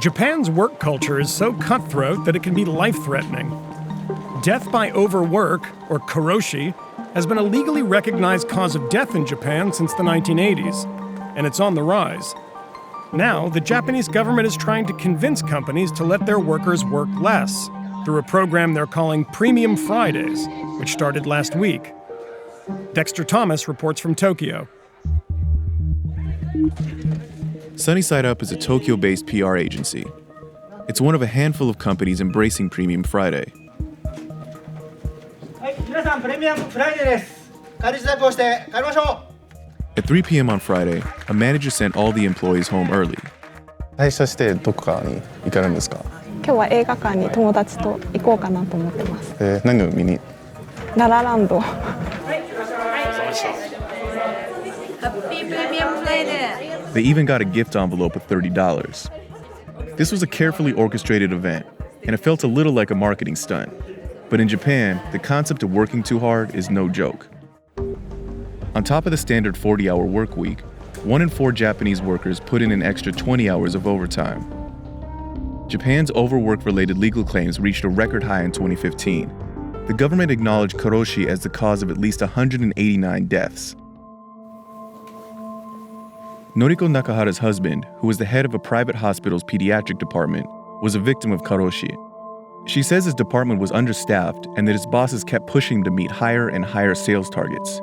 Japan's work culture is so cutthroat that it can be life-threatening. Death by overwork, or karoshi, has been a legally recognized cause of death in Japan since the 1980s, and it's on the rise. Now, the Japanese government is trying to convince companies to let their workers work less through a program they're calling Premium Fridays, which started last week. Dexter Thomas reports from Tokyo. Sunnyside Up is a Tokyo-based PR agency. It's one of a handful of companies embracing Premium Friday. At 3 p.m. on Friday, a manager sent all the employees home early. 退社してどこかに行かれるんですか？今日は映画館に友達と行こうかなと思ってます。何を見に？ララランド。They even got a gift envelope with $30. This was a carefully orchestrated event, and it felt a little like a marketing stunt. But in Japan, the concept of working too hard is no joke. On top of the standard 40-hour work week, 1 in 4 Japanese workers put in an extra 20 hours of overtime. Japan's overwork-related legal claims reached a record high in 2015. The government acknowledged karoshi as the cause of at least 189 deaths. Noriko Nakahara's husband, who was the head of a private hospital's pediatric department, was a victim of karoshi. She says his department was understaffed and that his bosses kept pushing him to meet higher and higher sales targets.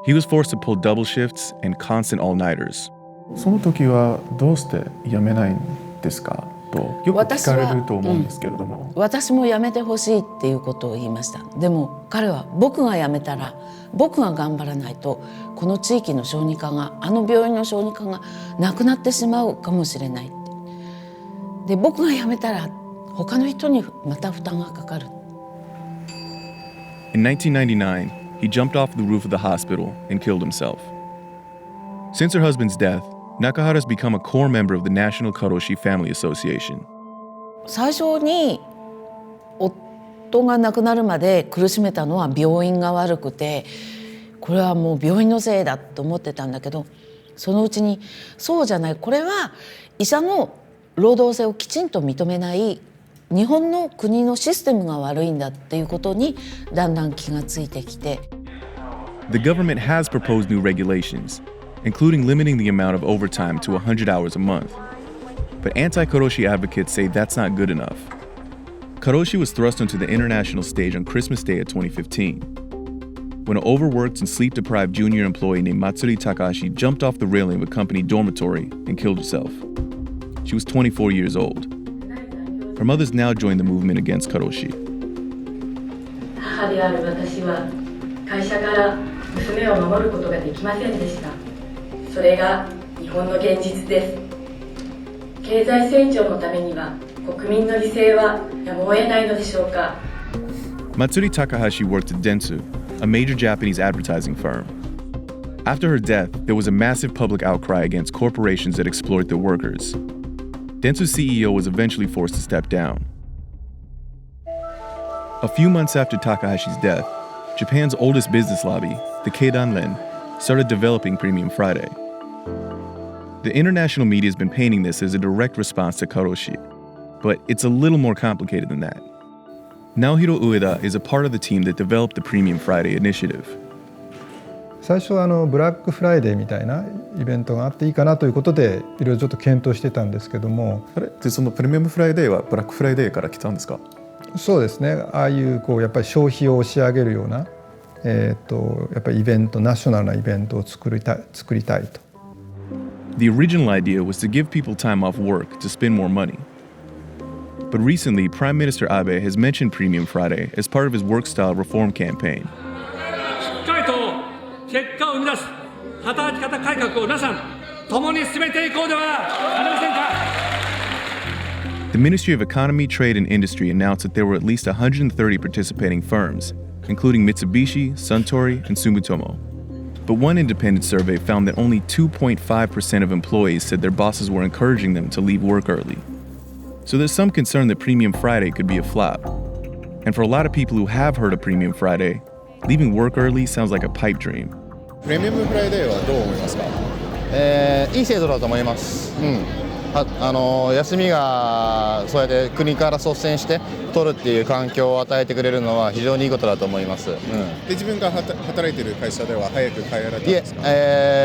He was forced to pull double shifts and constant all-nighters. その時はどうして辞めないんですかとよく聞かれると思うんですけれども。私も辞めてほしいっていうことを言いました。でも彼は僕が辞めたら僕が頑張らないとこの地域の小児科が病院の小児科がなくなってしまうかもしれないって。で僕が辞めたら他の人にまた負担がかかる。In 1999, he jumped off the roof of the hospital and killed himself. Since her husband's death, Nakahara has become a core member of the National Karoshi Family Association. 最初に夫が亡くなるまで苦しめたのは病院が悪くて、これはもう病院のせいだと思ってたんだけど、そのうちにそうじゃない、これは医者の労働性をきちんと認めない日本の国のシステムが悪いんだっていうことにだんだん気がついてきて。The government has proposed new regulations, including limiting the amount of overtime to 100 hours a month. But anti-karoshi advocates say that's not good enough. Karoshi was thrust onto the international stage on Christmas Day of 2015, when an overworked and sleep-deprived junior employee named Matsuri Takahashi jumped off the railing of a company dormitory and killed herself. She was 24 years old. Her mother's now joined the movement against karoshi. 母である私は会社から娘を守ることができませんでした。それが日本の現実です。経済成長のためには国民の犠牲はやむを得ないのでしょうか。 Matsuri Takahashi worked at Dentsu, a major Japanese advertising firm. After her death, there was a massive public outcry against corporations that exploit their workers. Dentsu's CEO was eventually forced to step down. A few months after Takahashi's death, Japan's oldest business lobby, the Keidanren, started developing Premium Friday. The international media has been painting this as a direct response to karoshi, but it's a little more complicated than that. Naohiro Ueda is a part of the team that developed the Premium Friday initiative. 最初はブラックフライデーみたいなイベントがあっていいかなということでいろいろちょっと検討してたんですけども。あれでそのプレミアムフライデーはブラックフライデーから来たんですか？そうですね。ああいうやっぱり消費を押し上げるようなやっぱりイベント、ナショナルなイベントを作りたいと。The original idea was to give people time off work to spend more money. But recently, Prime Minister Abe has mentioned Premium Friday as part of his work-style reform campaign. しっかりと結果を生み出す働き方改革を皆さん共に進めていこうではありませんか。 The Ministry of Economy, Trade and Industry announced that there were at least 130 participating firms, including Mitsubishi, Suntory, and Sumitomo. But one independent survey found that only 2.5% of employees said their bosses were encouraging them to leave work early. So there's some concern that Premium Friday could be a flop. And for a lot of people who have heard of Premium Friday, leaving work early sounds like a pipe dream. プレミアムフライデーはどう思いますか？いい制度だと思います。休みがそうやって国から率先して取るっていう環境を与えてくれるのは非常にいいことだと思います。で自分が働いている会社では早く帰られたんですか？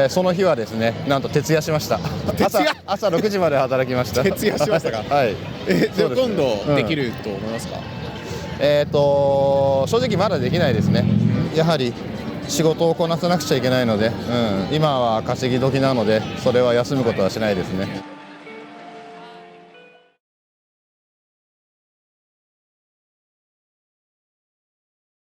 その日はですね、なんと徹夜しました。朝6時まで働きました。徹夜しましたか？はい。じゃあ今度できると思いますか？正直まだできないですね。やはり仕事をこなさなくちゃいけないので、今は稼ぎ時なのでそれは休むことはしないですね。